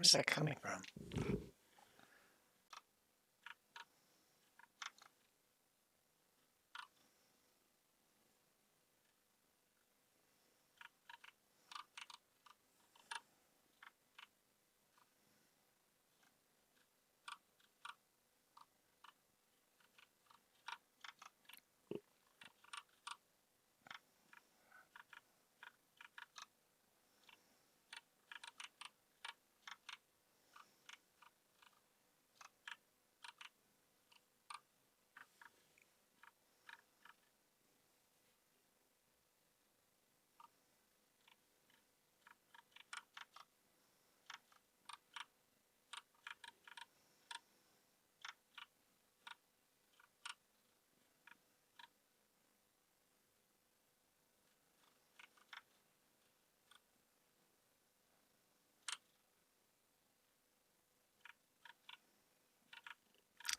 Where's that coming from?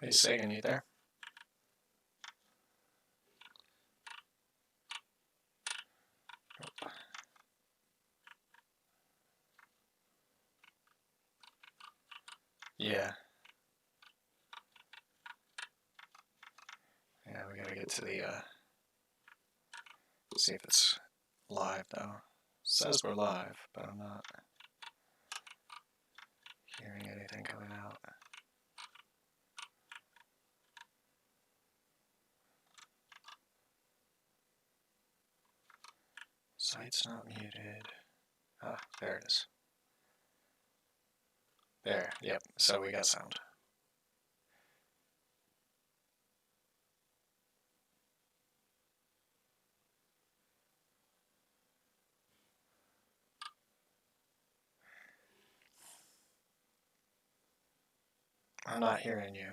Hey, Sagan, you there? Yeah. Yeah, we gotta get to the, see if it's live, though. It says we're live, but I'm not hearing anything coming out. Site's not muted. Ah, there it is. There, yep, so we got sound. I'm not hearing you.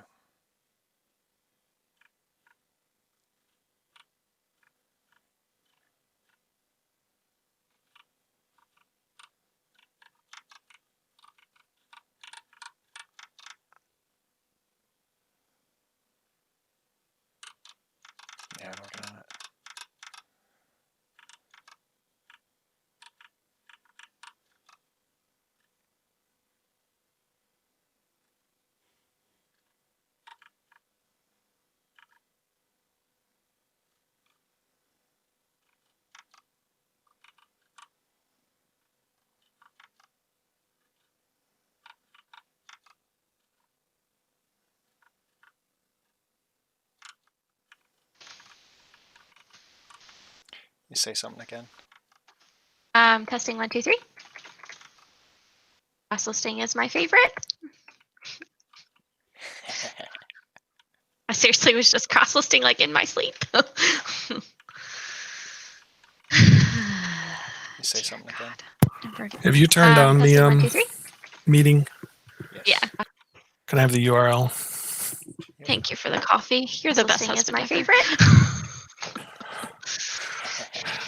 Yeah, I'm working on it. You say something again? Testing 1, 2, 3. Cross listing is my favorite. I seriously was just cross listing like in my sleep. You say something again? Have you turned on testing the 1, 2, 3. meeting? Yes. Yeah. Can I have the URL? Thank you for the coffee. You're the best husband. Is my favorite.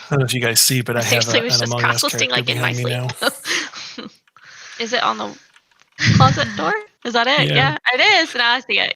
I don't know if you guys see, but I have seriously was an just Among cross Us listing character like in my behind me sleep. now. Is it on the closet door? Is that it? Yeah. Yeah, it is. Now I see it.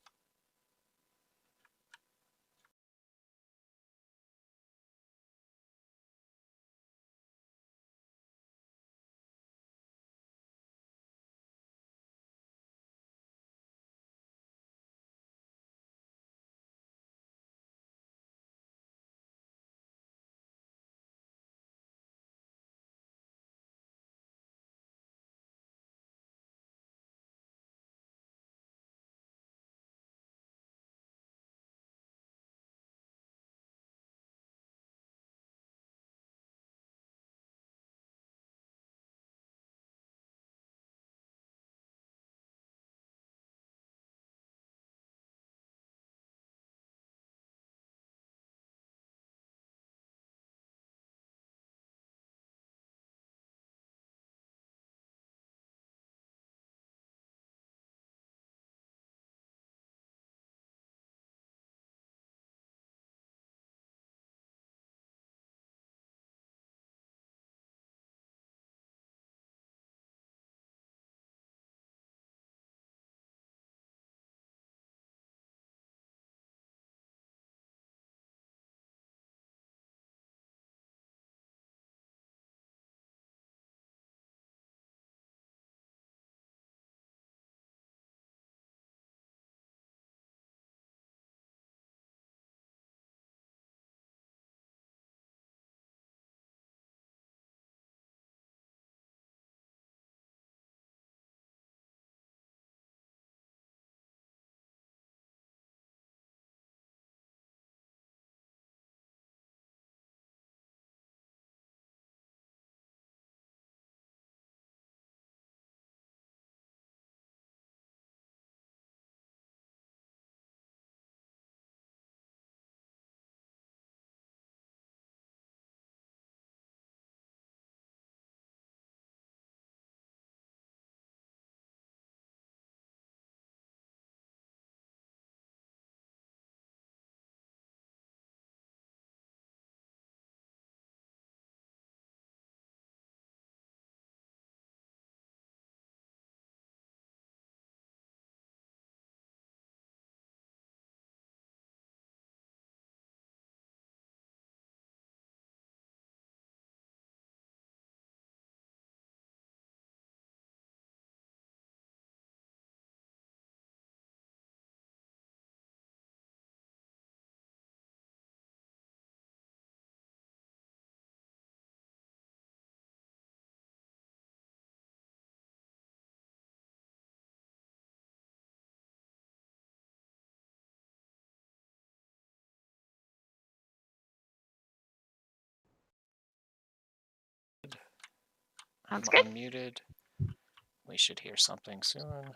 Sounds I'm good. unmuted. We should hear something soon.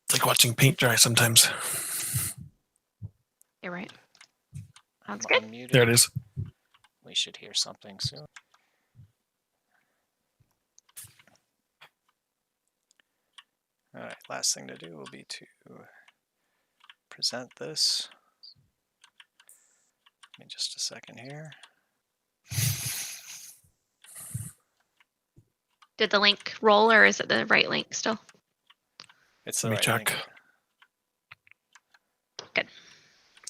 It's like watching paint dry sometimes. You're right. Sounds I'm good. unmuted. There it is. We should hear something soon. All right, last thing to do will be to present this. Give me just a second here. Did the link roll or is it the right link still? It's the Let me right check. link. Good.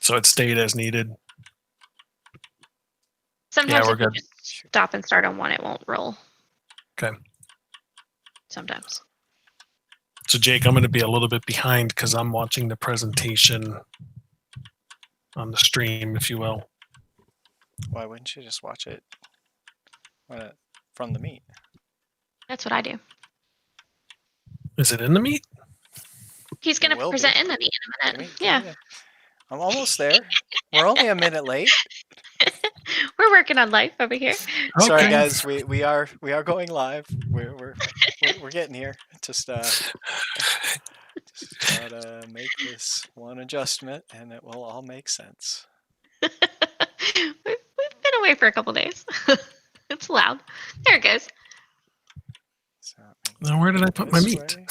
So it stayed as needed. Sometimes we're if you good. just stop and start on one, it won't roll. Okay. Sometimes. So Jake, I'm going to be a little bit behind because I'm watching the presentation on the stream, if you will. Why wouldn't you just watch it from the meet? That's what I do. Is it in the meet? He's It going to will present be. in the meet in a Give minute. me- Yeah. give me a- I'm almost there. We're only a minute late. We're working on life over here. Sorry, Okay. guys. We are going live. We're getting here. Just gotta make this one adjustment, and it will all make sense. We've been away for a couple days. It's loud. There it goes. So Now, where did I put my this meat? way.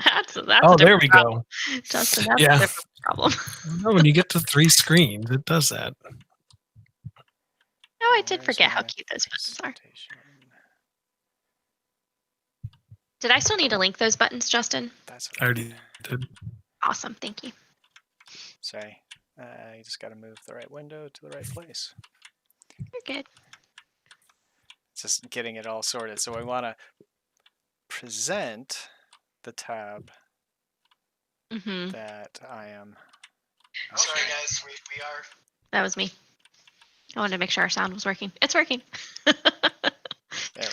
That's Oh, a there different we problem. go. Justin, that's Yeah. a different problem. No, when you get to 3 screens, it does that. Oh, I did Where's forget how my cute those buttons are. presentation? Did I still need to link those buttons, Justin? That's I already did. Awesome. Thank you. Sorry. You just got to move the right window to the right place. You're good. It's just getting it all sorted. So we want to present the tab Mm-hmm. that I am. Sorry, guys. We are. That was me. I wanted to make sure our sound was working. It's working. There we go.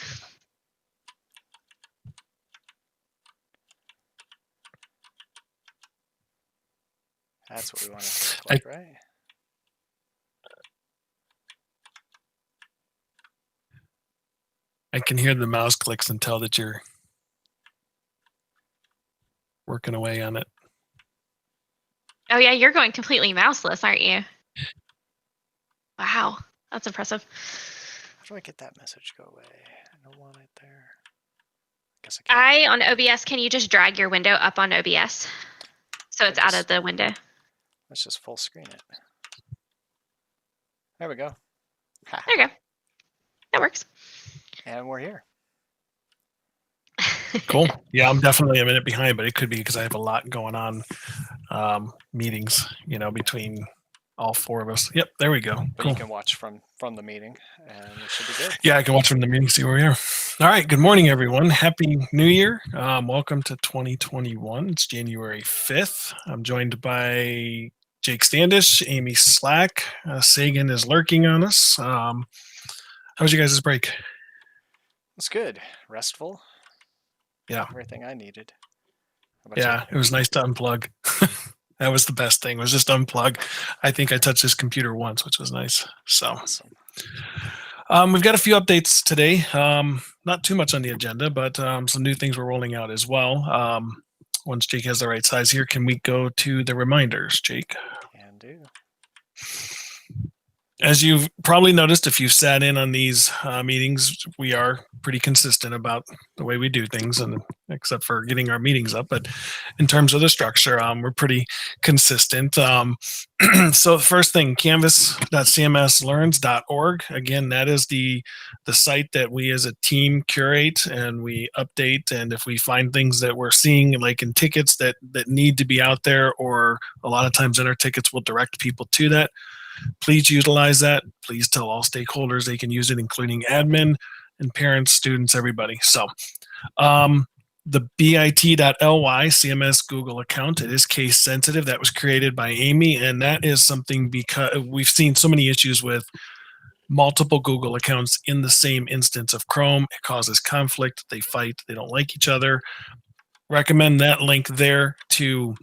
That's what we want it to look like, right? I can hear the mouse clicks and tell that you're working away on it. Oh yeah, you're going completely mouseless, aren't you? Wow, that's impressive. How do I get that message go away? I don't want it there. Guess I can't. On OBS, can you just drag your window up on OBS? So it's out of the window. Let's just full screen it. There we go. Ha. There you go. That works. And we're here. Cool. Yeah, I'm definitely a minute behind, but it could be because I have a lot going on, meetings, between all 4 of us. Yep, there we go. But Cool. you can watch from the meeting, and it should be good. Yeah, I can watch from the meeting, see where we are. All right. Good morning, everyone. Happy New Year. Welcome to 2021. It's January 5th. I'm joined by Jake Standish, Amy Slack. Sagan is lurking on us. How was your guys' break? It's good. Restful. Yeah. Everything I needed. How about you? Yeah, it was nice to unplug. That was the best thing, was just unplug. I think I touched his computer once, which was nice. So Awesome. we've got a few updates today. Not too much on the agenda, but some new things we're rolling out as well. Once Jake has the right size here, can we go to the reminders, Jake? Can do. As you've probably noticed, if you've sat in on these meetings, we are pretty consistent about the way we do things, and except for getting our meetings up. But in terms of the structure, we're pretty consistent. So the first thing, canvas.cmslearns.org. Again, that is the site that we as a team curate and we update. And if we find things that we're seeing, like in tickets that need to be out there, or a lot of times in our tickets, we'll direct people to that. Please utilize that. Please tell all stakeholders they can use it, including admin and parents, students, everybody. So the bit.ly CMS Google account, it is case sensitive. That was created by Amy, and that is something because we've seen so many issues with multiple Google accounts in the same instance of Chrome. It causes conflict. They fight. They don't like each other. Recommend that link there to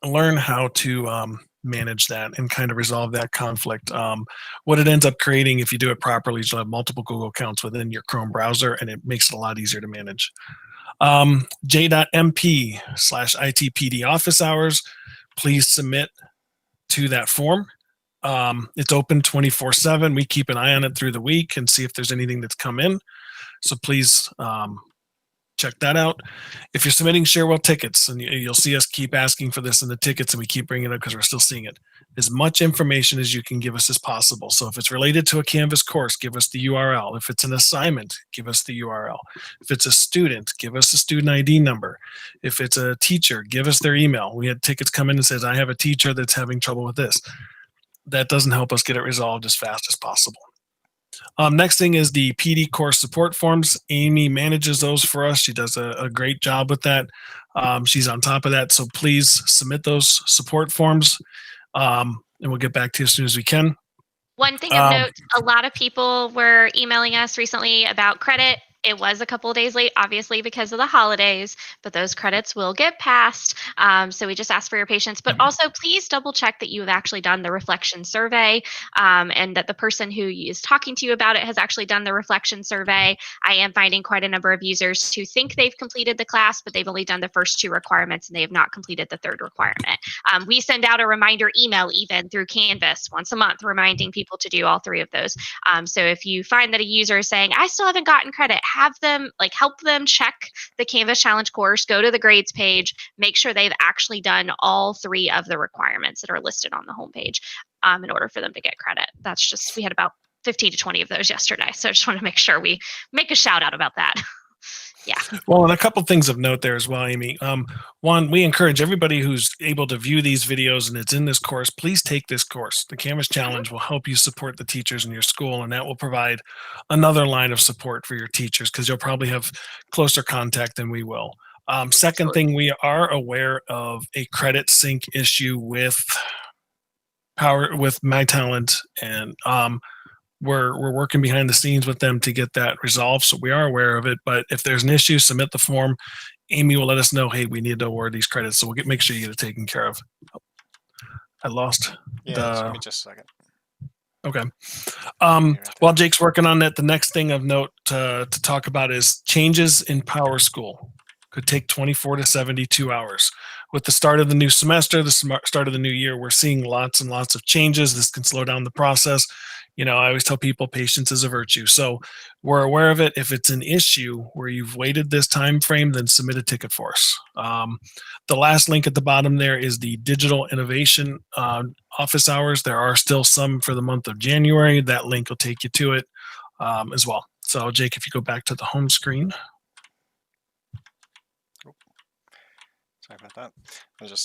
learn how to manage that and kind of resolve that conflict. What it ends up creating, if you do it properly, is you'll have multiple Google accounts within your Chrome browser, and it makes it a lot easier to manage. J.mp/ITPD office hours, please submit to that form. It's open 24/7. We keep an eye on it through the week and see if there's anything that's come in. So please check that out. If you're submitting Sharewell tickets, and you'll see us keep asking for this in the tickets, and we keep bringing it up because we're still seeing it, as much information as you can give us as possible. So if it's related to a Canvas course, give us the URL. If it's an assignment, give us the URL. If it's a student, give us a student ID number. If it's a teacher, give us their email. We had tickets come in and says, I have a teacher that's having trouble with this. That doesn't help us get it resolved as fast as possible. Next thing is the PD course support forms. Amy manages those for us. She does a great job with that. She's on top of that. So please submit those support forms, and we'll get back to you as soon as we can. One thing of note, a lot of people were emailing us recently about credit. It was a couple of days late, obviously, because of the holidays, but those credits will get passed. So we just ask for your patience. But also, please double check that you have actually done the reflection survey, and that the person who is talking to you about it has actually done the reflection survey. I am finding quite a number of users who think they've completed the class, but they've only done the first 2 requirements and they have not completed the 3rd requirement. We send out a reminder email even through Canvas once a month, reminding people to do all 3 of those. So if you find that a user is saying, I still haven't gotten credit, have them, help them check the Canvas Challenge course, go to the grades page, make sure they've actually done all 3 of the requirements that are listed on the homepage in order for them to get credit. That's just, we had about 15 to 20 of those yesterday. So I just want to make sure we make a shout out about that. Yeah. Well, and a couple things of note there as well, Amy. One, we encourage everybody who's able to view these videos and it's in this course, please take this course. The Canvas Challenge will help you support the teachers in your school, and that will provide another line of support for your teachers because you'll probably have closer contact than we will. Second thing, we are aware of a credit sync issue with MyTalent, and we're working behind the scenes with them to get that resolved. So we are aware of it, but if there's an issue, submit the form. Amy will let us know, hey, we need to award these credits. So we'll make sure you get it taken care of. I lost. Yeah, give me just a second. Okay. While Jake's working on that, the next thing of note to talk about is changes in PowerSchool. Could take 24 to 72 hours. With the start of the new semester, the start of the new year, we're seeing lots and lots of changes. This can slow down the process. I always tell people patience is a virtue. So we're aware of it. If it's an issue where you've waited this time frame, then submit a ticket for us. The last link at the bottom there is the digital innovation office hours. There are still some for the month of January. That link will take you to it as well. So Jake, if you go back to the home screen. Sorry about that.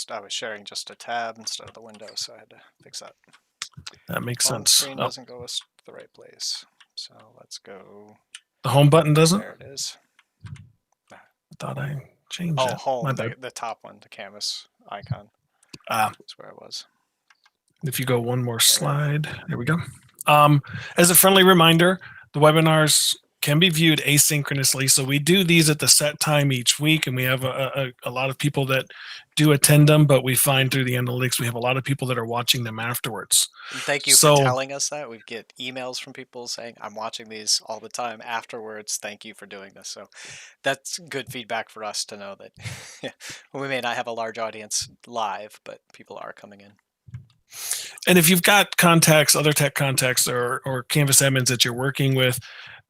I was sharing just a tab instead of the window, so I had to fix that. That makes Home sense. screen doesn't go us to the right place. So let's go. The home button doesn't? There it is. I thought I changed Oh, it. home, the top one, the canvas icon. That's where it was. If you go one more slide, there we go. As a friendly reminder, the webinars can be viewed asynchronously. So we do these at the set time each week, and we have a lot of people that do attend them, but we find through the analytics, we have a lot of people that are watching them afterwards. And thank you for telling us that. We get emails from people saying, I'm watching these all the time afterwards. Thank you for doing this. So that's good feedback for us to know that we may not have a large audience live, but people are coming in. And if you've got contacts, other tech contacts or Canvas admins that you're working with,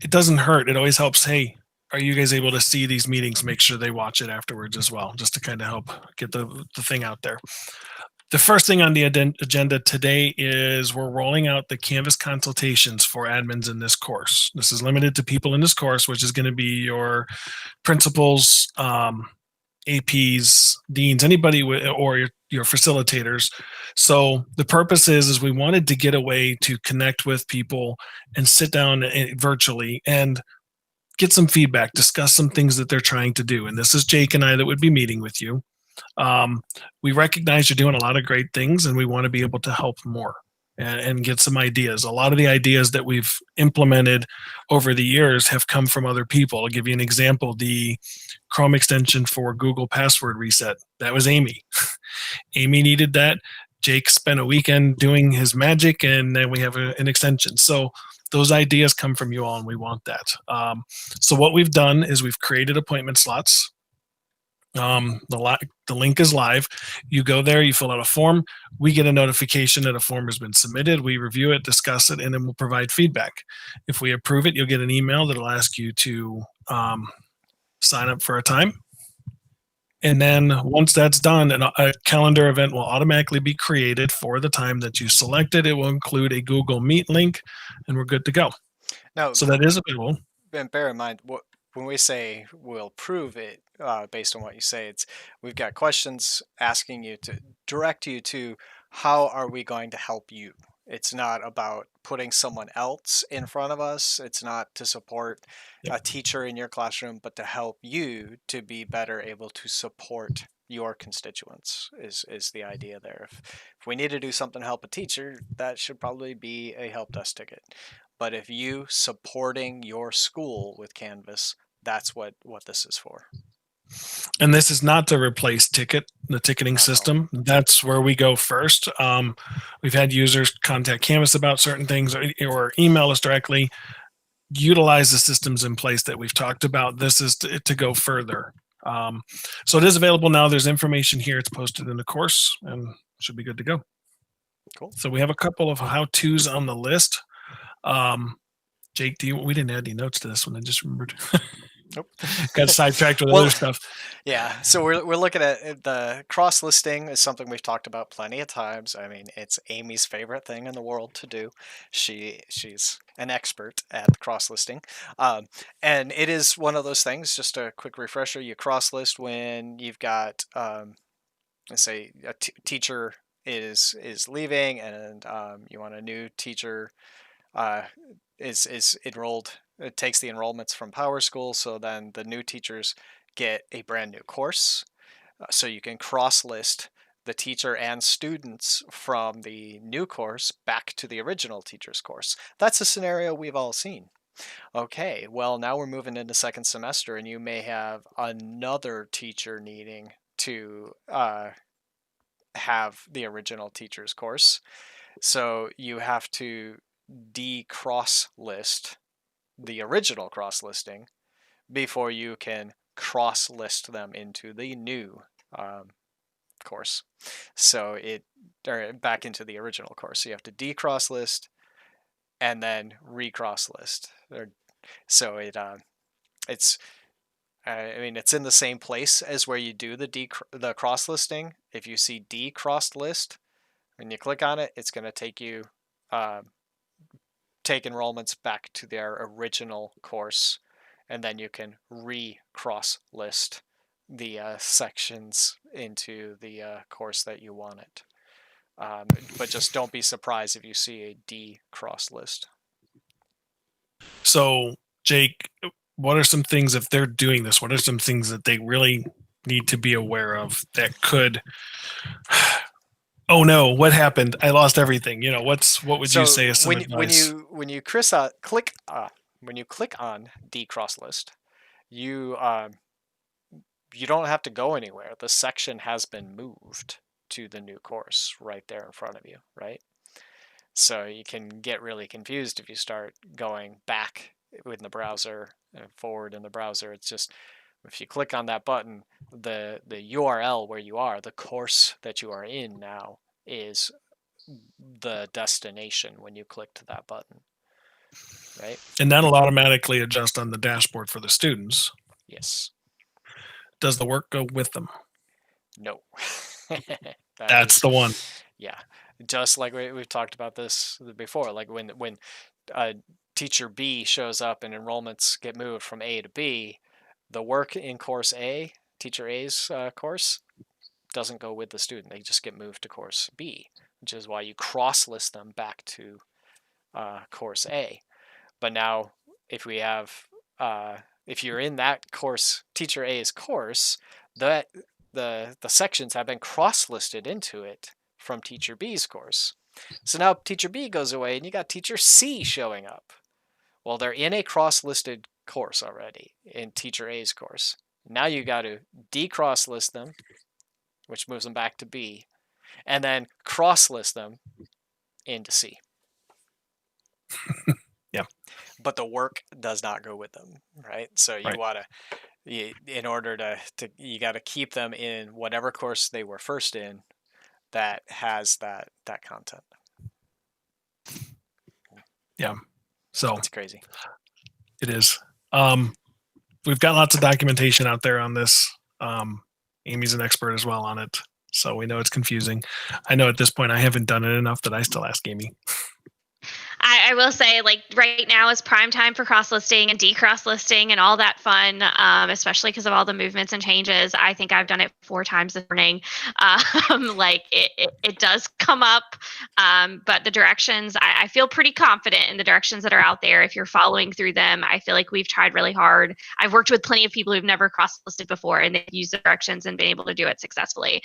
it doesn't hurt. It always helps. Hey, are you guys able to see these meetings? Make sure they watch it afterwards as well, just to kind of help get the thing out there. The first thing on the agenda today is we're rolling out the Canvas consultations for admins in this course. This is limited to people in this course, which is going to be your principals, APs, deans, anybody or your facilitators. So the purpose is we wanted to get a way to connect with people and sit down virtually and get some feedback, discuss some things that they're trying to do. And this is Jake and I that would be meeting with you. We recognize you're doing a lot of great things, and we want to be able to help more and get some ideas. A lot of the ideas that we've implemented over the years have come from other people. I'll give you an example. The Chrome extension for Google password reset, that was Amy. Amy needed that. Jake spent a weekend doing his magic, and then we have an extension. So those ideas come from you all, and we want that. So what we've done is we've created appointment slots. The link is live. You go there, you fill out a form. We get a notification that a form has been submitted. We review it, discuss it, and then we'll provide feedback. If we approve it, you'll get an email that'll ask you to sign up for a time. And then once that's done, a calendar event will automatically be created for the time that you selected. It will include a Google Meet link, and we're good to go. Now, So that is available. and bear in mind, when we say we'll prove it based on what you say, we've got questions asking you to direct you to how are we going to help you. It's not about putting someone else in front of us. It's not to support a teacher in your classroom, but to help you to be better able to support your constituents is the idea there. If we need to do something to help a teacher, that should probably be a help desk ticket. But if you supporting your school with Canvas, that's what this is for. And this is not to replace the ticketing system. That's where we go first. We've had users contact Canvas about certain things or email us directly. Utilize the systems in place that we've talked about. This is to go further. So it is available now. There's information here. It's posted in the course and should be good to go. Cool. So we have a couple of how-tos on the list. Jake, we didn't add any notes to this one. I just remembered. Nope. Got sidetracked with other stuff. Yeah, so we're looking at the cross listing is something we've talked about plenty of times. I mean, it's Amy's favorite thing in the world to do. She's an expert at cross listing, and it is one of those things. Just a quick refresher: you cross list when you've got, let's say, a teacher is leaving, and you want a new teacher is enrolled. It takes the enrollments from PowerSchool, so then the new teachers get a brand new course. So you can cross-list the teacher and students from the new course back to the original teacher's course. That's a scenario we've all seen. Okay, well, now we're moving into second semester, and you may have another teacher needing to have the original teacher's course. So you have to de-cross-list the original cross-listing before you can cross-list them into the new course. So or back into the original course. So you have to decross-list and then recross-list. So it's I mean, it's in the same place as where you do the cross-listing. If you see decross-list, when you click on it, it's going to take you take enrollments back to their original course, and then you can re-cross list the sections into the course that you want it. But just don't be surprised if you see a de-cross list. So, Jake, what are some things, if they're doing this, what are some things that they really need to be aware of that could oh no, what happened? I lost everything. What would you say is some advice? When you click on decross list, you don't have to go anywhere. The section has been moved to the new course right there in front of you, right? So you can get really confused if you start going back in the browser and forward in the browser. It's just, if you click on that button, the URL where you are, the course that you are in now, is the destination when you click to that button, right? And that'll automatically adjust on the dashboard for the students. Yes. Does the work go with them? No. That's the one. Yeah. Just like we've talked about this before, like when teacher B shows up and enrollments get moved from A to B, the work in course A, teacher A's course, doesn't go with the student. They just get moved to course B, which is why you cross-list them back to course A. But now, if we have, if you're in that course, teacher A's course, the sections have been cross-listed into it from teacher B's course. So now teacher B goes away, and you got teacher C showing up. Well, they're in a cross-listed course already in teacher A's course. Now you got to decross-list them, which moves them back to B, and then cross-list them into C. Yeah. But the work does not go with them, right? So you Right. want to, in order to you got to keep them in whatever course they were first in that has that content. Yeah. So It's crazy. it is. We've got lots of documentation out there on this. Amy's an expert as well on it, so we know it's confusing. I know at this point I haven't done it enough that I still ask Amy. I will say, like, right now is prime time for cross listing and decross listing and all that fun, especially because of all the movements and changes. I think I've done it 4 times this morning. Like, it does come up, but the directions, I feel pretty confident in the directions that are out there. If you're following through them, I feel like we've tried really hard. I've worked with plenty of people who've never cross listed before, and they've used the directions and been able to do it successfully.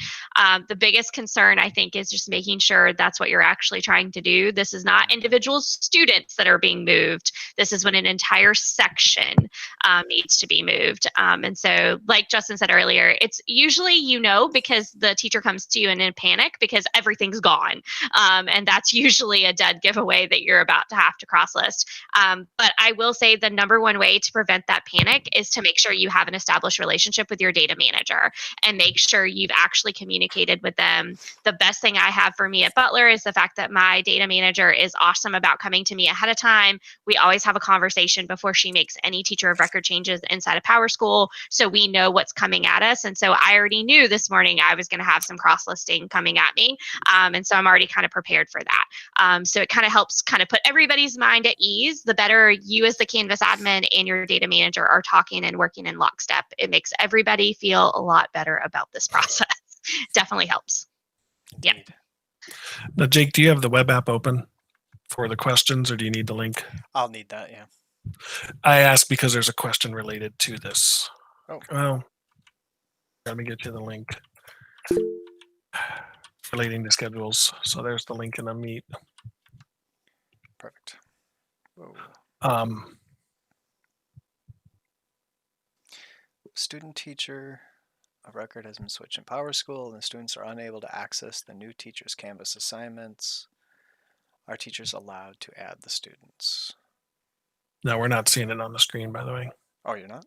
The biggest concern, I think, is just making sure that's what you're actually trying to do. This is not individual students that are being moved. This is when an entire section needs to be moved. And so, like Justin said earlier, it's usually, because the teacher comes to you in a panic because everything's gone. And that's usually a dead giveaway that you're about to have to cross list. But I will say the number one way to prevent that panic is to make sure you have an established relationship with your data manager and make sure you've actually communicated with them. The best thing I have for me at Butler is the fact that my data manager is awesome about coming to me ahead of time. We always have a conversation before she makes any teacher of record changes inside of PowerSchool, so we know what's coming at us. And so I already knew this morning I was going to have some cross listing coming at me, and so I'm already kind of prepared for that. So it kind of helps kind of put everybody's mind at ease. The better you as the Canvas admin and your data manager are talking and working in lockstep, it makes everybody feel a lot better about this process. Definitely helps. Yeah. Indeed. Now, Jake, do you have the web app open for the questions, or do you need the link? I'll need that. Yeah. I ask because there's a question related to this. Oh. Well, let me get you the link relating to schedules. So there's the link in the Meet. Perfect. Whoa. Student teacher of record has been switched in PowerSchool, and the students are unable to access the new teacher's Canvas assignments. Are teachers allowed to add the students? No, we're not seeing it on the screen, by the way. Oh, you're not?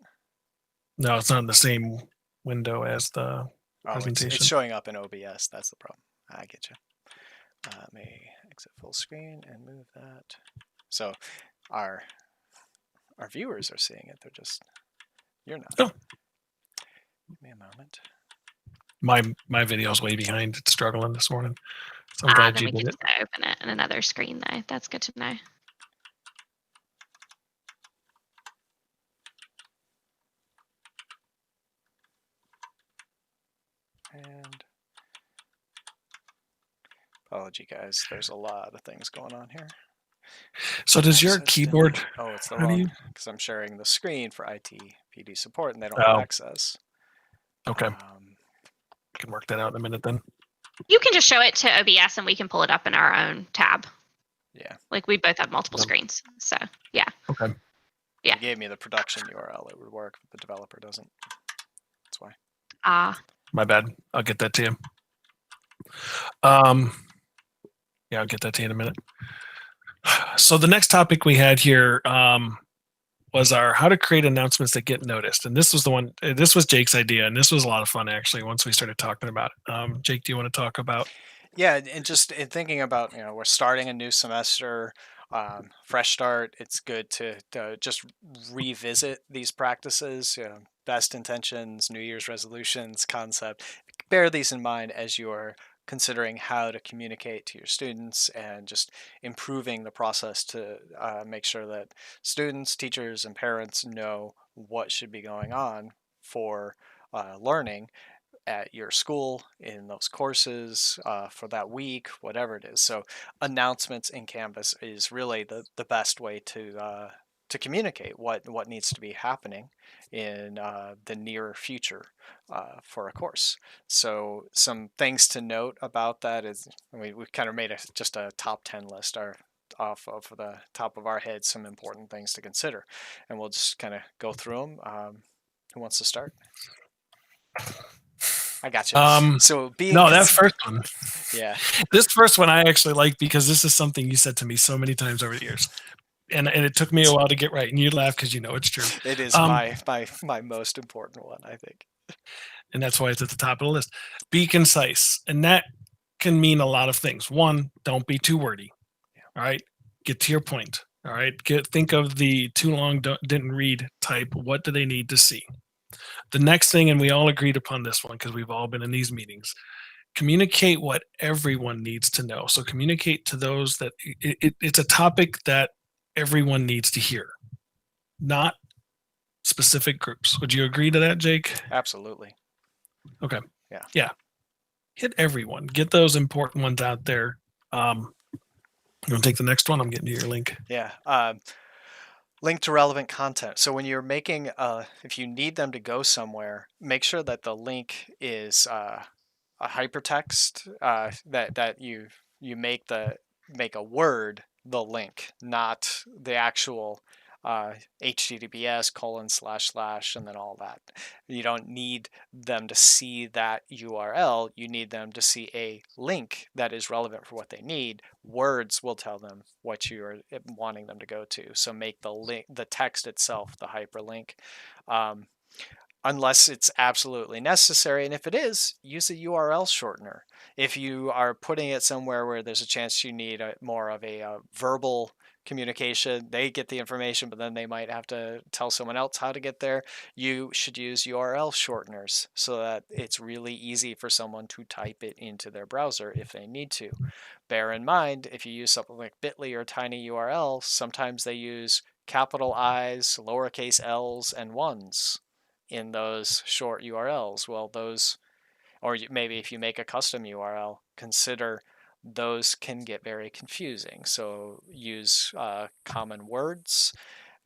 No, it's not in the same window as the Oh, presentation. it's showing up in OBS. That's the problem. I get you. Let me exit full screen and move that. So our viewers are seeing it. They're just, you're not. Oh. Give me a moment. My video's way behind. It's struggling this morning. So I'm glad Then you we did can it. just open it in another screen though. That's good to know. And apology, guys. There's a lot of things going on here. So does your Access keyboard? denied. Oh, it's the how do you- wrong, because I'm sharing the screen for IT PD support and they don't have Oh. access. Okay, I can work that out in a minute then. You can just show it to OBS and we can pull it up in our own tab. Yeah. Like we both have multiple Yep. screens. So yeah. Okay. Yeah. You gave me the production URL. It would work, but the developer doesn't. That's why. My bad. I'll get that to you. Yeah, I'll get that to you in a minute. So the next topic we had here was our how to create announcements that get noticed. And this was the one, this was Jake's idea. And this was a lot of fun, actually, once we started talking about it. Jake, do you want to talk about? Yeah, and just in thinking about, we're starting a new semester, fresh start. It's good to just revisit these practices, best intentions, New Year's resolutions, concept. Bear these in mind as you are considering how to communicate to your students and just improving the process to make sure that students, teachers, and parents know what should be going on for learning at your school in those courses for that week, whatever it is. So announcements in Canvas is really the best way to communicate what needs to be happening in the near future for a course. So some things to note about that is we've kind of made just a top 10 list off of the top of our heads, some important things to consider, and we'll just kind of go through them. Who wants to start? I got you. So being No, that first one. yeah, This first one I actually like because this is something you said to me so many times over the years, and it took me a while to get right. And you laugh because you know it's true. it is my most important one, I think. And that's why it's at the top of the list. Be concise, and that can mean a lot of things. One, don't be too wordy. All right, get to your point. All right, think of the too long didn't read type. What do they need to see? The next thing, and we all agreed upon this one because we've all been in these meetings. Communicate what everyone needs to know. So communicate to those that it's a topic that everyone needs to hear, not specific groups. Would you agree to that, Jake? Absolutely. Okay. Yeah. Yeah. Hit everyone. Get those important ones out there. You want to take the next one? I'm getting to your link. Yeah. Link to relevant content. So when you're making, if you need them to go somewhere, make sure that the link is a hypertext that you make a word the link, not the actual HTTPS:// and then all that. You don't need them to see that URL. You need them to see a link that is relevant for what they need. Words will tell them what you are wanting them to go to. So make the link, the text itself, the hyperlink. Unless it's absolutely necessary. And if it is, use a URL shortener. If you are putting it somewhere where there's a chance you need more of a verbal communication, they get the information, but then they might have to tell someone else how to get there. You should use URL shorteners so that it's really easy for someone to type it into their browser if they need to. Bear in mind, if you use something like Bitly or TinyURL, sometimes they use capital I's, lowercase l's, and ones in those short URLs. Well, those, or maybe if you make a custom URL, consider those can get very confusing. So use common words,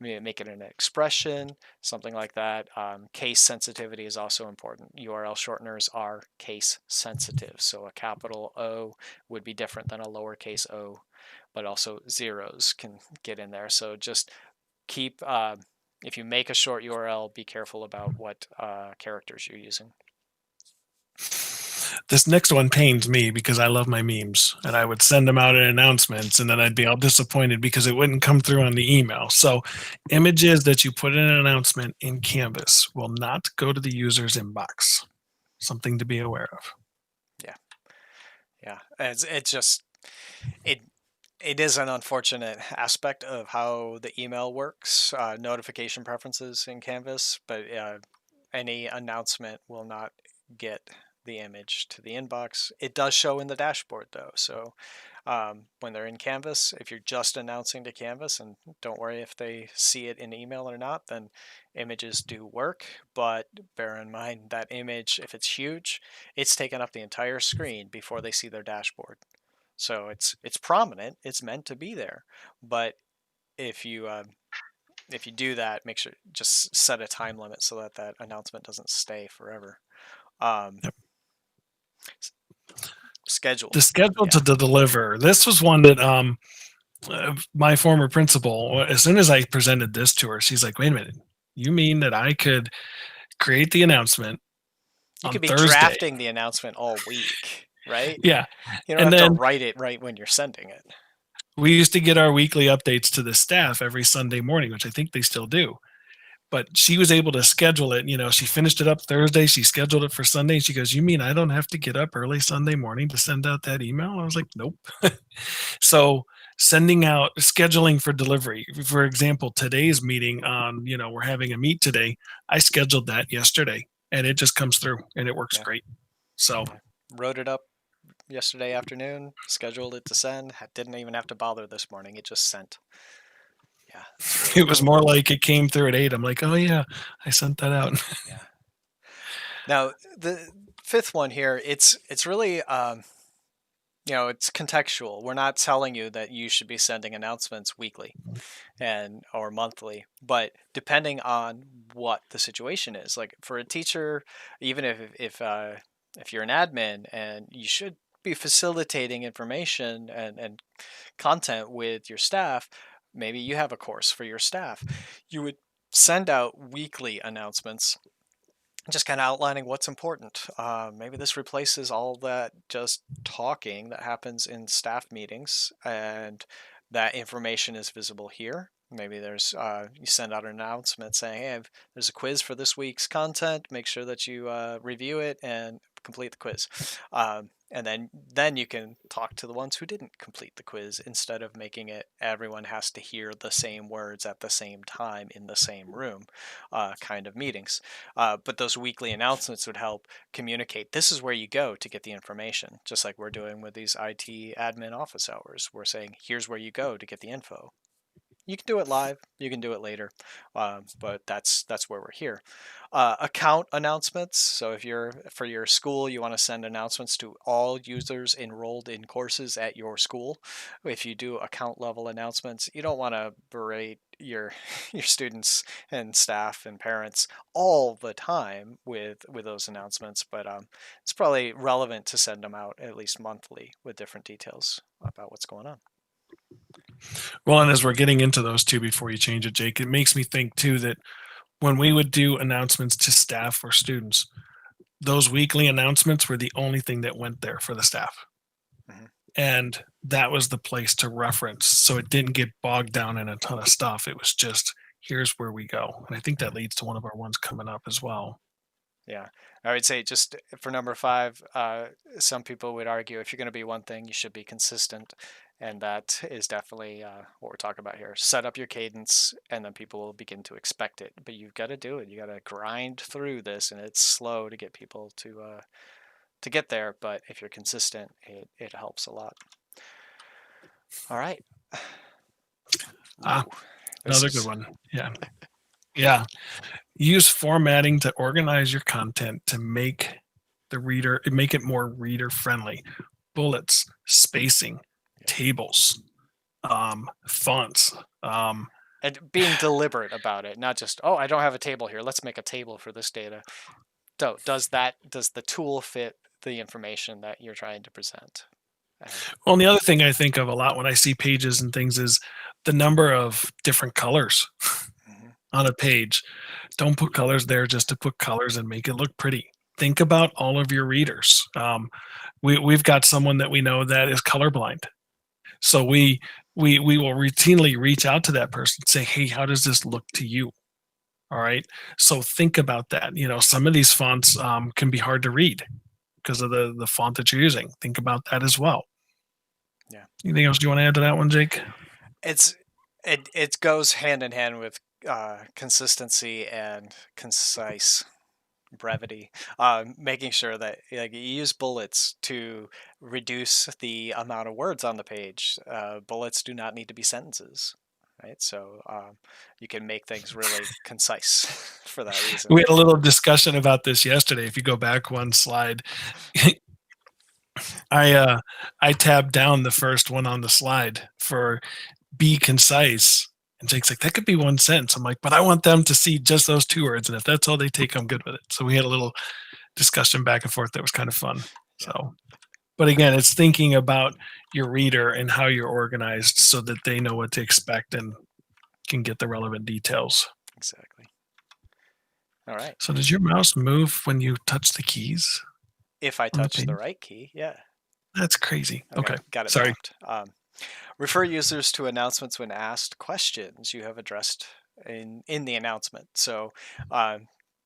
make it an expression, something like that. Case sensitivity is also important. URL shorteners are case sensitive. So a capital O would be different than a lowercase o, but also zeros can get in there. So just keep, if you make a short URL, be careful about what characters you're using. This next one pains me because I love my memes and I would send them out in announcements and then I'd be all disappointed because it wouldn't come through on the email. So images that you put in an announcement in Canvas will not go to the user's inbox. Something to be aware of. Yeah. It's just, it is an unfortunate aspect of how the email works, notification preferences in Canvas, but any announcement will not get the image to the inbox. It does show in the dashboard though. So when they're in Canvas, if you're just announcing to Canvas, and don't worry if they see it in email or not, then images do work. But bear in mind that image, if it's huge, it's taken up the entire screen before they see their dashboard. So it's prominent, it's meant to be there. But if you do that, make sure just set a time limit so that that announcement doesn't stay forever. Yep. Schedule. The schedule to deliver. This was one that my former principal, as soon as I presented this to her, she's like, "Wait a minute, you mean that I could create the announcement You on could be Thursday?" drafting the announcement all week, right? Yeah. You don't And have then to write it right when you're sending it. we used to get our weekly updates to the staff every Sunday morning, which I think they still do. But she was able to schedule it. You know, she finished it up Thursday. She scheduled it for Sunday. She goes, "You mean I don't have to get up early Sunday morning to send out that email?" I was like, "Nope." So sending out scheduling for delivery. For example, today's meeting on, we're having a meet today. I scheduled that yesterday and it just comes through and it works great. So wrote it up yesterday afternoon, scheduled it to send, didn't even have to bother this morning. It just sent. Yeah. Really it was cool. More like it came through at 8. I'm like, "Oh yeah, I sent that out." Yeah. Now the fifth one here, it's really, it's contextual. We're not telling you that you should be sending announcements weekly or monthly, but depending on what the situation is, like for a teacher, even if you're an admin and you should be facilitating information and content with your staff, maybe you have a course for your staff, you would send out weekly announcements just kind of outlining what's important. Maybe this replaces all that just talking that happens in staff meetings, and that information is visible here. Maybe there's you send out an announcement saying, "Hey, there's a quiz for this week's content. Make sure that you review it and complete the quiz." And then you can talk to the ones who didn't complete the quiz instead of making it everyone has to hear the same words at the same time in the same room kind of meetings. But those weekly announcements would help communicate this is where you go to get the information, just like we're doing with these IT admin office hours. We're saying, here's where you go to get the info. You can do it live. You can do it later, but that's where we're here. Account announcements. So if you're for your school, you want to send announcements to all users enrolled in courses at your school. If you do account level announcements, you don't want to berate your your students and staff and parents all the time with those announcements, but it's probably relevant to send them out at least monthly with different details about what's going on. Well, and as we're getting into those two before you change it, Jake, it makes me think too that when we would do announcements to staff or students, those weekly announcements were the only thing that went there for the staff. Mhm. And that was the place to reference. So it didn't get bogged down in a ton of stuff. It was just, here's where we go. And I think that leads to one of our ones coming up as well. Yeah, I would say just for number five, some people would argue if you're going to be one thing, you should be consistent. And that is definitely what we're talking about here. Set up your cadence, and then people will begin to expect it. But you've got to do it. You got to grind through this, and it's slow to get people to get there. But if you're consistent, it helps a lot. All right. Ah, Ooh, this another good is one. Yeah. Yeah. Use formatting to organize your content to make it more reader friendly. Bullets, spacing, tables, fonts. and being deliberate about it, not just, oh, I don't have a table here. Let's make a table for this data. So does the tool fit the information that you're trying to present? Well, and the other thing I think of a lot when I see pages and things is the number of different colors Mhm. on a page. Don't put colors there just to put colors and make it look pretty. Think about all of your readers. We've got someone that we know that is colorblind, so we will routinely reach out to that person and say, "Hey, how does this look to you?" All right. So think about that. Some of these fonts can be hard to read because of the font that you're using. Think about that as well. Yeah, Anything else you want to add to that one, Jake? it's it goes hand in hand with consistency and concise brevity. Making sure that like you use bullets to reduce the amount of words on the page. Bullets do not need to be sentences. Right, so you can make things really concise for that reason. We had a little discussion about this yesterday. If you go back one slide, I tabbed down the first one on the slide for be concise. And Jake's like, that could be one sentence. I'm like, but I want them to see just those two words. And if that's all they take, I'm good with it. So we had a little discussion back and forth that was kind of fun. Yeah, So, but again, it's thinking about your reader and how you're organized so that they know what to expect and can get the relevant details. exactly. All right. So, does your mouse move when you touch the keys If I on the touch the page? right key, yeah. That's crazy. Okay, Okay. got it Sorry. mapped. Refer users to announcements when asked questions you have addressed in the announcement. So,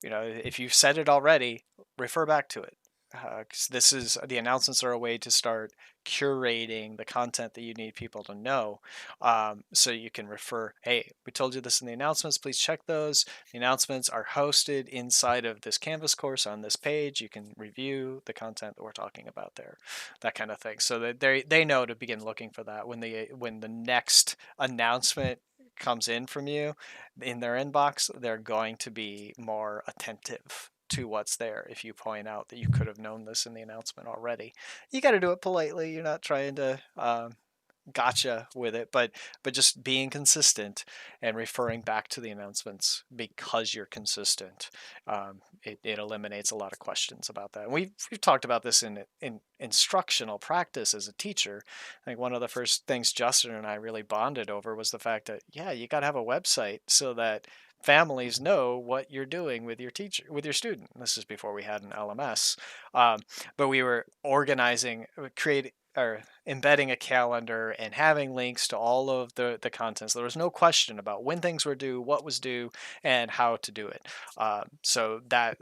if you've said it already, refer back to it. 'Cause this is the announcements are a way to start curating the content that you need people to know. So you can refer, hey, we told you this in the announcements. Please check those. The announcements are hosted inside of this Canvas course on this page. You can review the content that we're talking about there, that kind of thing. So that they know to begin looking for that when the next announcement comes in from you in their inbox, they're going to be more attentive to what's there if you point out that you could have known this in the announcement already. You got to do it politely. You're not trying to gotcha with it, but just being consistent and referring back to the announcements because you're consistent, it eliminates a lot of questions about that. And we've talked about this in instructional practice as a teacher. I think one of the first things Justin and I really bonded over was the fact that, yeah, you got to have a website so that families know what you're doing with your teacher, with your student. This is before we had an LMS, but we were organizing, creating or embedding a calendar and having links to all of the contents. There was no question about when things were due, what was due, and how to do it. So that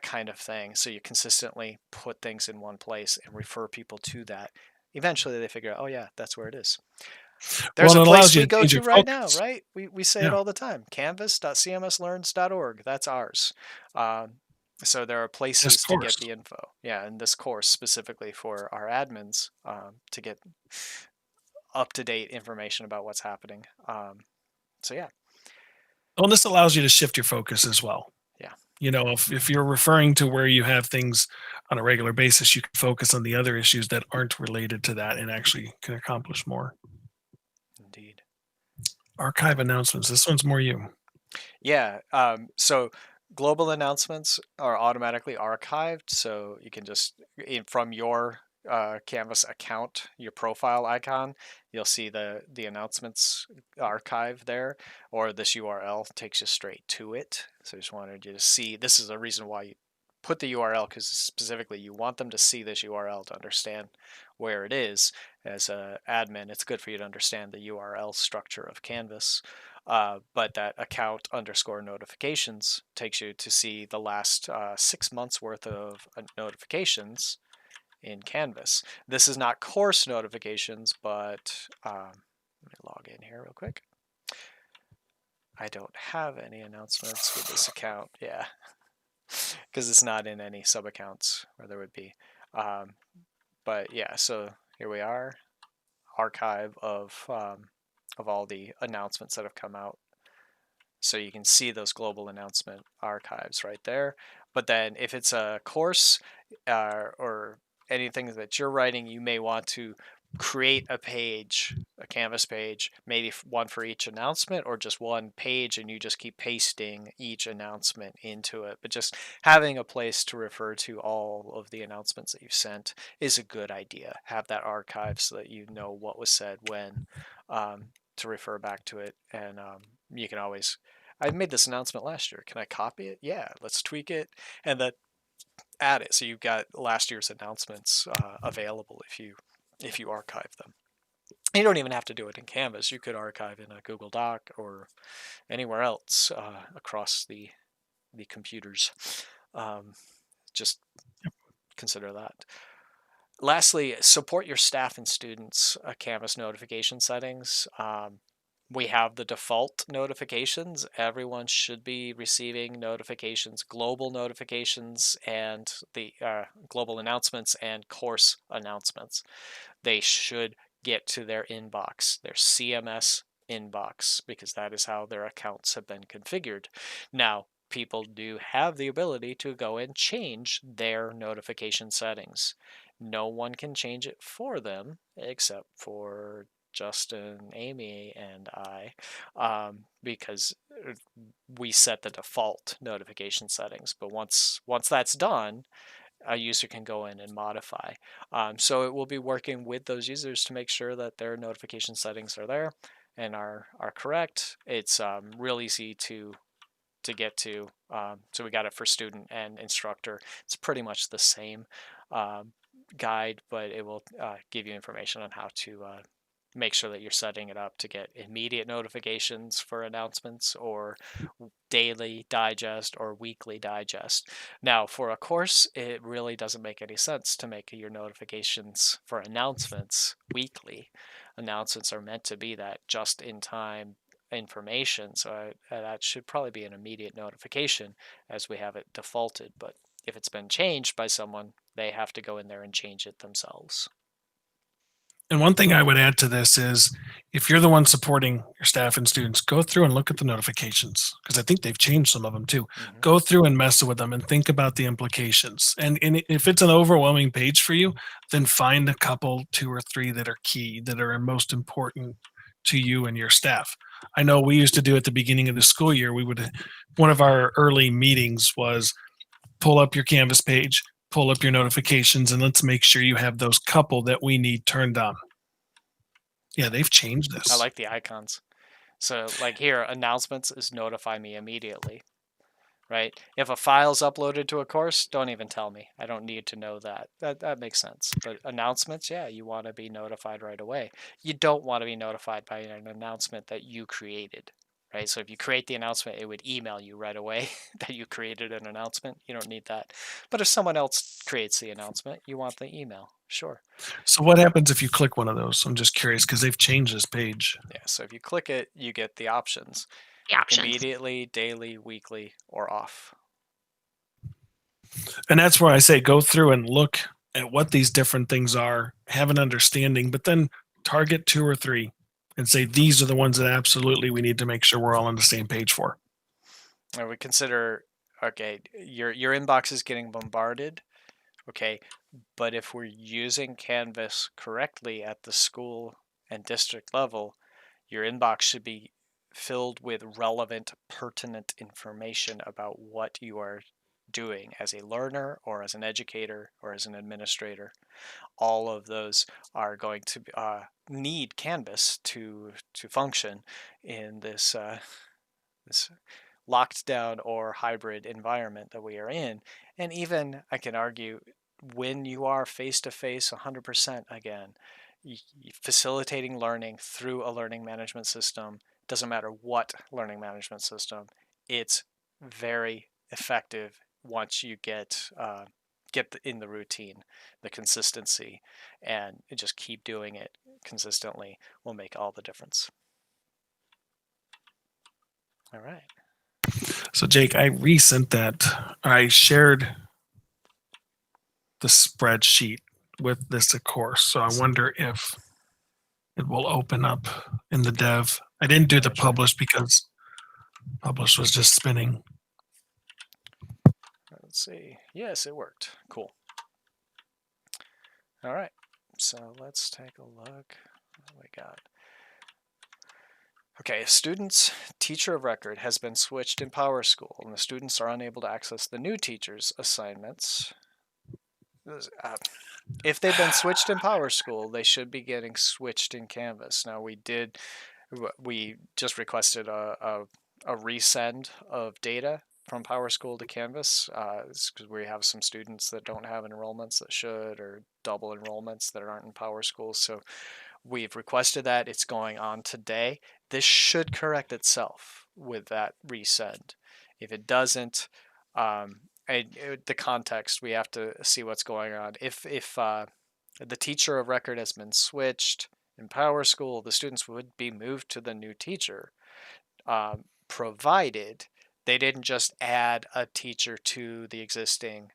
kind of thing. So you consistently put things in one place and refer people to that. Eventually, they figure out, oh yeah, that's where it is. There's Well, a it allows place you we to go change to your right now, focus. right? We say it Yeah, all the time. Canvas.cmslearns.org. That's ours. So there are this places to get course. the info. Yeah, in this course specifically for our admins, to get up to date information about what's happening. So yeah, Well, this allows you to shift your focus as well. yeah, If you're referring to where you have things on a regular basis, you can focus on the other issues that aren't related to that and actually can accomplish more. indeed. Archive announcements. This one's more you. Yeah. So global announcements are automatically archived, so you can just from your Canvas account, your profile icon, you'll see the announcements archive there, or this URL takes you straight to it. So I just wanted you to see. This is a reason why you put the URL, because specifically you want them to see this URL to understand where it is. As a admin, it's good for you to understand the URL structure of Canvas. But that account underscore notifications takes you to see the last 6 months worth of notifications in Canvas. This is not course notifications, but let me log in here real quick. I don't have any announcements with this account. Yeah, because it's not in any sub accounts where there would be. But yeah, so here we are, archive of all the announcements that have come out. So you can see those global announcement archives right there. But then if it's a course or anything that you're writing, you may want to create a page, a Canvas page, maybe one for each announcement, or just one page and you just keep pasting each announcement into it. But just having a place to refer to all of the announcements that you've sent is a good idea. Have that archive so that you know what was said when, to refer back to it. And you can always, I made this announcement last year. Can I copy it? Yeah, let's tweak it and then add it. So you've got last year's announcements available if you archive them. You don't even have to do it in Canvas. You could archive in a Google Doc or anywhere else across the computers. Just consider that. Lastly, support your staff and students Canvas notification settings. We have the default notifications. Everyone should be receiving notifications, global notifications, and the global announcements and course announcements. They should get to their inbox, their CMS inbox, because that is how their accounts have been configured. Now, people do have the ability to go and change their notification settings. No one can change it for them except for Justin, Amy, and I, because we set the default notification settings. But once that's done, a user can go in and modify. So it will be working with those users to make sure that their notification settings are there and are correct. It's real easy to get to. So we got it for student and instructor. It's pretty much the same guide, but it will give you information on how to make sure that you're setting it up to get immediate notifications for announcements or daily digest or weekly digest. Now, for a course, it really doesn't make any sense to make your notifications for announcements weekly. Announcements are meant to be that just in time information, so that should probably be an immediate notification as we have it defaulted. But if it's been changed by someone, they have to go in there and change it themselves. And one thing I would add to this is if you're the one supporting your staff and students, go through and look at the notifications because I think they've changed some of them too. Mhm. Go through and mess with them and think about the implications. And if it's an overwhelming page for you, then find a couple, 2 or 3 that are key, that are most important to you and your staff. I know we used to do at the beginning of the school year, one of our early meetings was pull up your Canvas page, pull up your notifications, and let's make sure you have those couple that we need turned on. Yeah, they've changed I this. like the icons. So like here, announcements is notify me immediately, right? If a file's uploaded to a course, don't even tell me. I don't need to know that. That makes sense. But announcements, yeah, you want to be notified right away. You don't want to be notified by an announcement that you created, right? So if you create the announcement, it would email you right away that you created an announcement. You don't need that. But if someone else creates the announcement, you want the email. Sure. So what happens if you click one of those? I'm just curious because they've changed this page. Yeah. So if you click it, you get the options. The options. Immediately, daily, weekly, or off. And that's where I say go through and look at what these different things are, have an understanding, but then target 2 or 3 and say these are the ones that absolutely we need to make sure we're all on the same page for. And we consider, okay, your inbox is getting bombarded, okay, but if we're using Canvas correctly at the school and district level, your inbox should be filled with relevant, pertinent information about what you are doing as a learner or as an educator or as an administrator. All of those are going to need Canvas to function in this this locked down or hybrid environment that we are in. And even I can argue when you are face to face 100% again, facilitating learning through a learning management system, doesn't matter what learning management system, it's very effective once you get in the routine, the consistency, and just keep doing it consistently will make all the difference. All right. So Jake, I resent that. I shared the spreadsheet with this course. So I wonder if it will open up in the dev. I didn't do the publish because publish was just spinning. Let's see. Yes, it worked. Cool. All right. So let's take a look. What we got? Okay, student's teacher of record has been switched in PowerSchool, and the students are unable to access the new teacher's assignments. If they've been switched in PowerSchool, they should be getting switched in Canvas. Now we just requested a resend of data from PowerSchool to Canvas because we have some students that don't have enrollments that should, or double enrollments that aren't in PowerSchool. So we've requested that. It's going on today. This should correct itself with that resend. If it doesn't, the context, we have to see what's going on. If the teacher of record has been switched in PowerSchool, the students would be moved to the new teacher, provided they didn't just add a teacher to the existing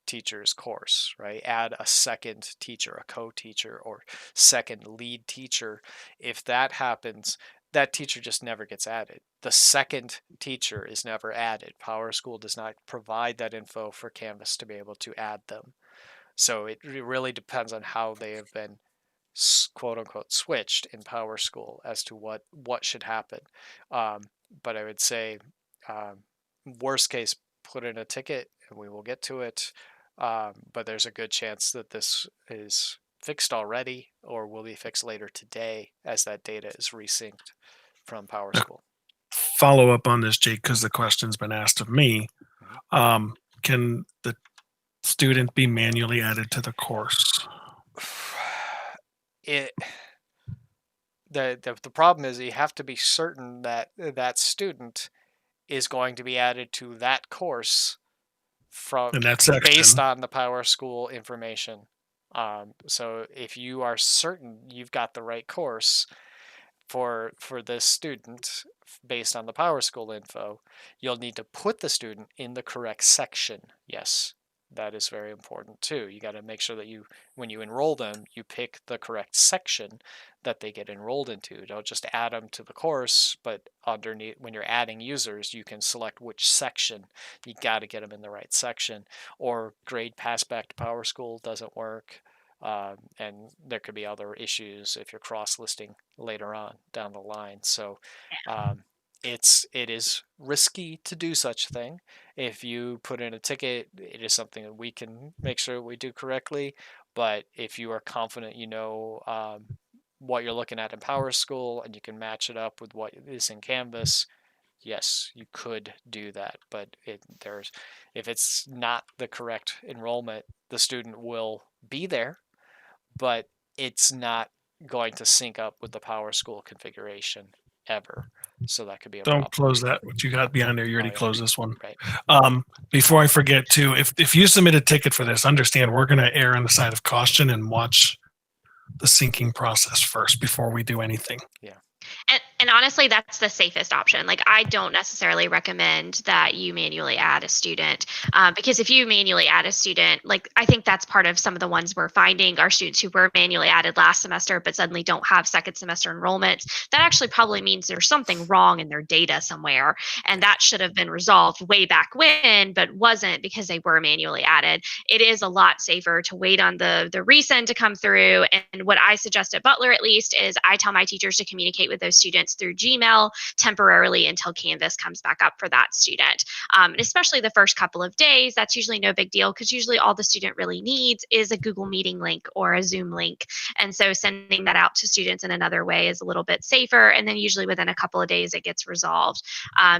teacher's course, right? Add a second teacher, a co-teacher, or second lead teacher. If that happens, that teacher just never gets added. The second teacher is never added. PowerSchool does not provide that info for Canvas to be able to add them. So it really depends on how they have been quote unquote switched in PowerSchool as to what should happen. But I would say worst case, put in a ticket and we will get to it. But there's a good chance that this is fixed already or will be fixed later today as that data is resynced from PowerSchool. Follow up on this, Jake, because the question's been asked of me. Can the student be manually added to the course? The problem is you have to be certain that that student is going to be added to that course from in that section, based on the PowerSchool information. So if you are certain you've got the right course for this student based on the PowerSchool info, you'll need to put the student in the correct section. Yes. That is very important too. You got to make sure that when you enroll them, you pick the correct section that they get enrolled into. Don't just add them to the course, but underneath, when you're adding users, you can select which section. You got to get them in the right section, or grade pass back to PowerSchool doesn't work. And there could be other issues if you're cross listing later on down the line. So it is risky to do such a thing. If you put in a ticket, it is something that we can make sure we do correctly. But if you are confident, what you're looking at in PowerSchool and you can match it up with what is in Canvas, yes, you could do that. But if it's not the correct enrollment, the student will be there, but it's not going to sync up with the PowerSchool configuration ever. So that could be a Don't problem. close that. What you got behind there, you already Oh, yeah. closed this one. Right. Before I forget too, if you submit a ticket for this, understand we're going to err on the side of caution and watch the syncing process first before we do anything. Yeah. And honestly, that's the safest option. Like, I don't necessarily recommend that you manually add a student, because if you manually add a student, like, I think that's part of some of the ones we're finding are students who were manually added last semester but suddenly don't have second semester enrollments. That actually probably means there's something wrong in their data somewhere, and that should have been resolved way back when, but wasn't because they were manually added. It is a lot safer to wait on the resend to come through. And what I suggest at Butler, at least, is I tell my teachers to communicate with those students through Gmail temporarily until Canvas comes back up for that student. And especially the first couple of days, that's usually no big deal because usually all the student really needs is a Google Meeting link or a Zoom link. And so sending that out to students in another way is a little bit safer. And then usually within a couple of days, it gets resolved.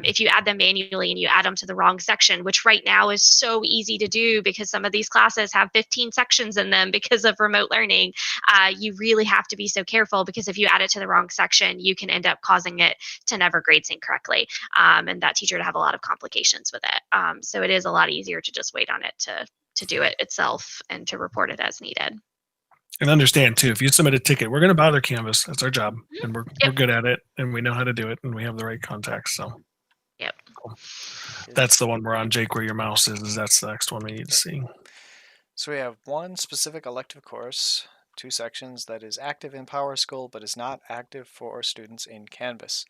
If you add them manually and you add them to the wrong section, which right now is so easy to do because some of these classes have 15 sections in them because of remote learning, you really have to be so careful, because if you add it to the wrong section, you can end up causing it to never grade sync correctly, and that teacher to have a lot of complications with it. So it is a lot easier to just wait on it to do it itself and to report it as needed. And understand too, if you submit a ticket, we're going to bother Canvas. That's our job, and we're Yep. good at it, and we know how to do it, and we have the right contacts. So Yep. cool. That's the one we're on, Jake. Where your mouse is that's the next one we need to see. So we have one specific elective course, 2 sections, that is active in PowerSchool but is not active for students in Canvas.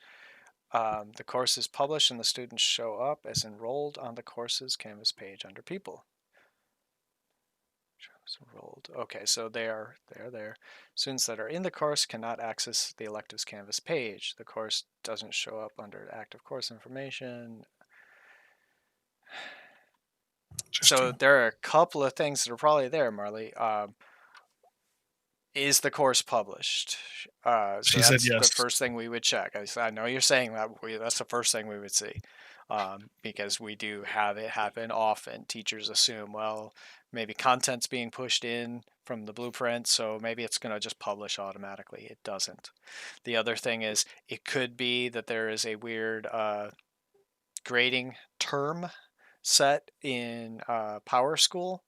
The course is published and the students show up as enrolled on the course's Canvas page under People. Enrolled. Okay, so they are there. Students that are in the course cannot access the electives Canvas page. The course doesn't show up under active course information. So there are a couple of things that are probably there, Marley. Is the course published? So She that's said yes. the first thing we would check. I know you're saying that. That's the first thing we would see, because we do have it happen often. Teachers assume, well, maybe content's being pushed in from the blueprint, so maybe it's going to just publish automatically. It doesn't. The other thing is, it could be that there is a weird grading term set in PowerSchool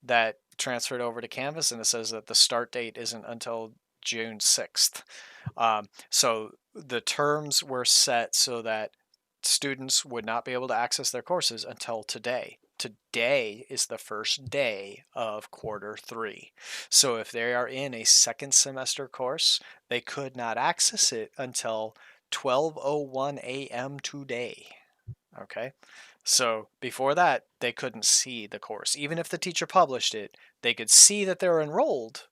that transferred over to Canvas, and it says that the start date isn't until June 6th. So the terms were set so that students would not be able to access their courses until today. Today is the first day of Q3. So if they are in a second semester course, they could not access it until 12:01 a.m. today. Okay. So before that, they couldn't see the course. Even if the teacher published it, they could see that they're enrolled,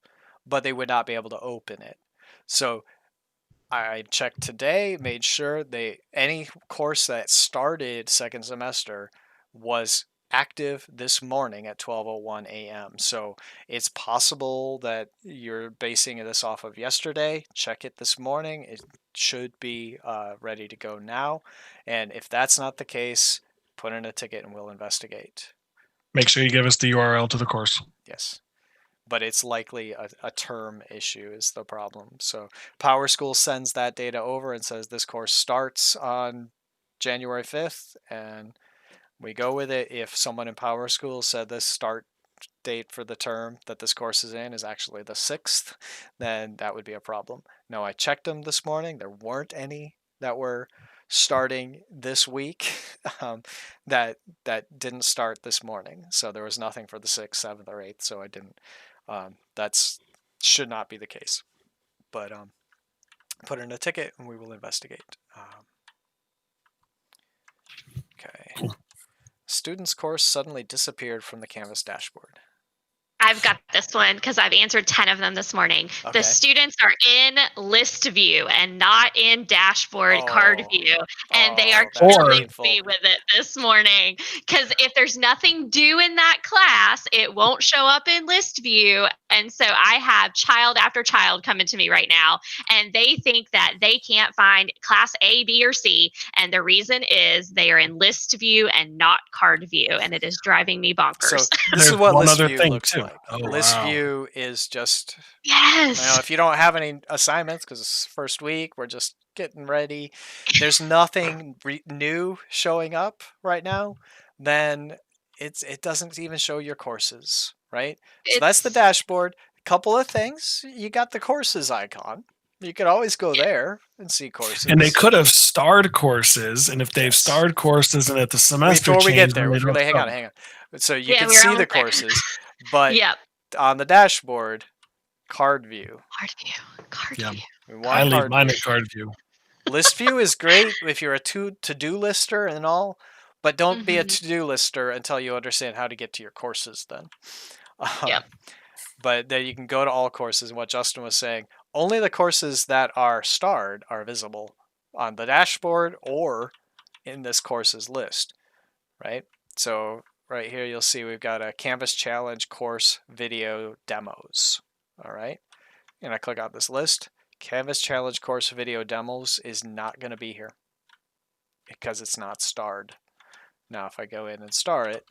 but they would not be able to open it. So I checked today, made sure any course that started second semester was active this morning at 12:01 a.m. So it's possible that you're basing this off of yesterday. Check it this morning. It should be ready to go now. And if that's not the case, put in a ticket and we'll investigate. Make sure you give us the URL to the course. Yes. But it's likely a term issue is the problem. So PowerSchool sends that data over and says this course starts on January 5th, and we go with it. If someone in PowerSchool said this start date for the term that this course is in is actually the 6th, then that would be a problem. No, I checked them this morning. There weren't any that were starting this week that didn't start this morning. So there was nothing for the 6th, 7th, or 8th. So I didn't. That's should not be the case. But put in a ticket and we will investigate. Okay. Cool. Student's course suddenly disappeared from the Canvas dashboard. I've got this one because I've answered 10 of them this morning. Okay. The students are in list view and not in dashboard card Oh. view. And they are that's killing painful. me with it this morning. Because if there's nothing due in that class, it won't show up in list view. And so I have child after child coming to me right now, and they think that they can't find class A, B, or C. And the reason is they are in list view and not card view. And it is driving me bonkers. So this is what one list other view thing, looks too. like. Oh, List wow. view is just, Yes. if you don't have any assignments because it's first week, we're just getting ready. There's nothing new showing up right now. Then it doesn't even show your courses, right? So that's the dashboard. Couple of things. You got the courses icon. You could always go there and see courses. And they could have starred courses, and if they've Yes. starred courses and at the semester Before we change, get there, then they don't hang on, show. hang on. So you Yeah, can we were see the almost there. courses, but Yep. on the dashboard, card view. Card view. Card Yeah. view. We I want leave card mine view. at card view. List view is great if you're a to-do lister and all, but don't be a Mhm. to-do lister until you understand how to get to your courses then. Yep. But then you can go to all courses, and what Justin was saying, only the courses that are starred are visible on the dashboard or in this courses list, right? So right here you'll see we've got a Canvas Challenge course video demos, all right? And I click on this list. Canvas Challenge course video demos is not going to be here because it's not starred. Now if I go in and star it,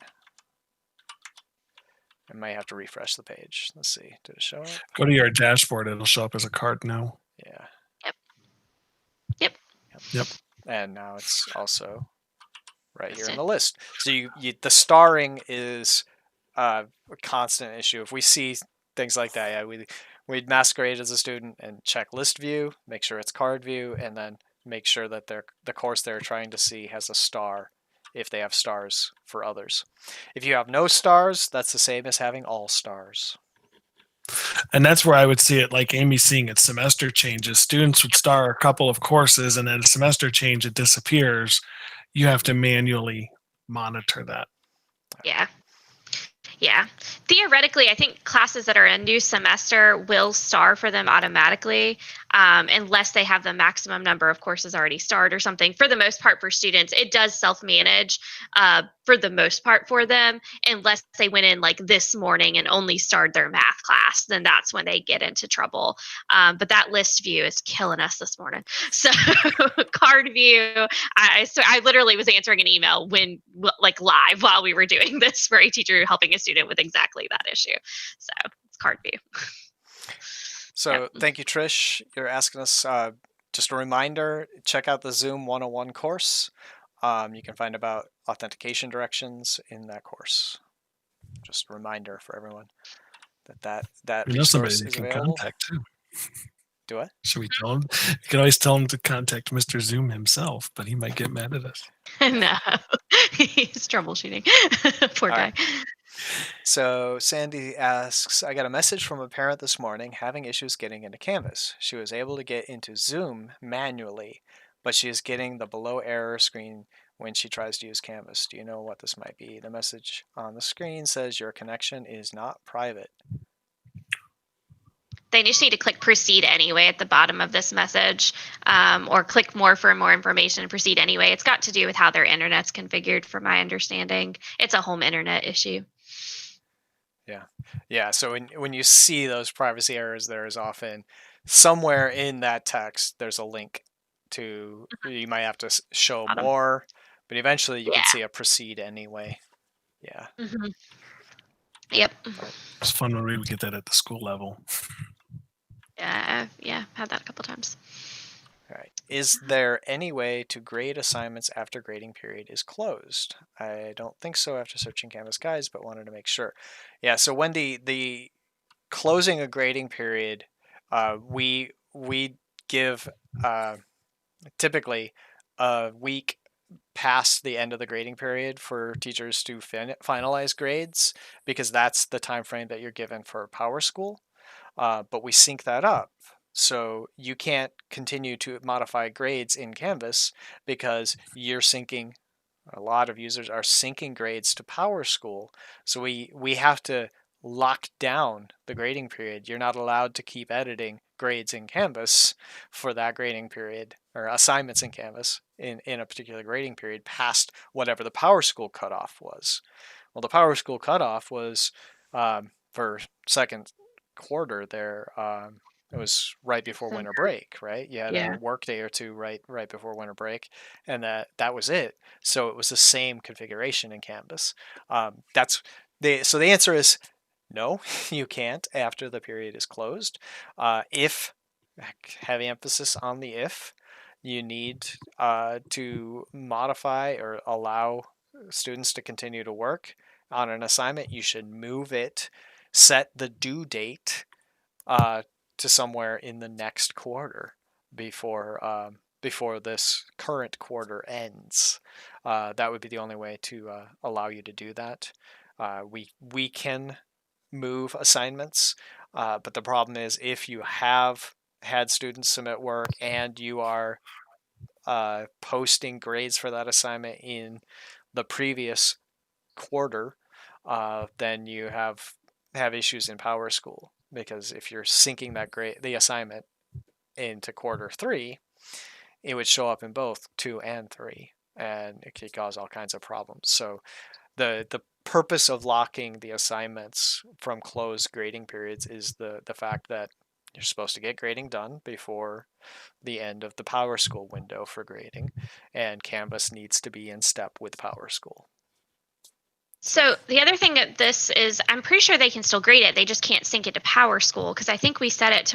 I might have to refresh the page. Let's see, did it show up? Go to your dashboard; it'll show up as a card now. Yeah. Yep. And now it's also right here in the list. So the starring is a constant issue. If we see things like that, yeah, we'd masquerade as a student and check list view, make sure it's card view, and then make sure that the course they're trying to see has a star if they have stars for others. If you have no stars, that's the same as having all stars. And that's where I would see it, like Amy's seeing it, semester changes. Students would star a couple of courses, and then a semester change, it disappears. You have to manually monitor that. Yeah. Yeah. Theoretically, I think classes that are a new semester will star for them automatically, unless they have the maximum number of courses already starred or something. For the most part, for students, it does self-manage for the most part for them, unless they went in like this morning and only starred their math class. Then that's when they get into trouble. But that list view is killing us this morning. So card view, I literally was answering an email when like live while we were doing this for a teacher helping a student with exactly that issue. So it's card view. So thank you, Trish. You're asking us, just a reminder, check out the Zoom 101 course. You can find about authentication directions in that course. Just a reminder for everyone that We know somebody resource they is can available. contact too. Do what? Should we tell him? You can always tell him to contact Mr. Zoom himself, but he might get mad at us. No, he's troubleshooting. Poor All guy. right. So Sandy asks, I got a message from a parent this morning having issues getting into Canvas. She was able to get into Zoom manually, but she is getting the below error screen when she tries to use Canvas. Do you know what this might be? The message on the screen says your connection is not private. They just need to click proceed anyway at the bottom of this message, or click more for more information, proceed anyway. It's got to do with how their internet's configured, from my understanding. It's a home internet issue. Yeah, so when you see those privacy errors, there is often somewhere in that text, there's a link to, you might have to show Bottom. more, but eventually you can Yeah. see a proceed anyway. Yeah. Mm-hmm. Yep. It's fun when we would get that at the school level. Yeah, had that a couple times. All right. Is there any way to grade assignments after grading period is closed? I don't think so after searching Canvas guides, but wanted to make sure. Yeah, so when the closing a grading period, we give typically a week past the end of the grading period for teachers to finalize grades, because that's the time frame that you're given for PowerSchool. But we sync that up. So you can't continue to modify grades in Canvas because you're syncing. A lot of users are syncing grades to PowerSchool. So we have to lock down the grading period. You're not allowed to keep editing grades in Canvas for that grading period, or assignments in Canvas in a particular grading period past whatever the PowerSchool cutoff was. Well, the PowerSchool cutoff was for second quarter there. It was right before winter break, right? You had Yeah. a work day or two right before winter break, and that was it. So it was the same configuration in Canvas. So the answer is no, you can't after the period is closed. If, heavy emphasis on the if, you need to modify or allow students to continue to work on an assignment, you should move it, set the due date to somewhere in the next quarter before this current quarter ends. That would be the only way to allow you to do that. We can move assignments, but the problem is if you have had students submit work and you are posting grades for that assignment in the previous quarter, then you have issues in PowerSchool, because if you're syncing the assignment into quarter 3, it would show up in both 2 and 3, and it could cause all kinds of problems. So the purpose of locking the assignments from closed grading periods is the fact that you're supposed to get grading done before the end of the PowerSchool window for grading, and Canvas needs to be in step with PowerSchool. So the other thing that this is, I'm pretty sure they can still grade it. They just can't sync it to PowerSchool because I think we set it to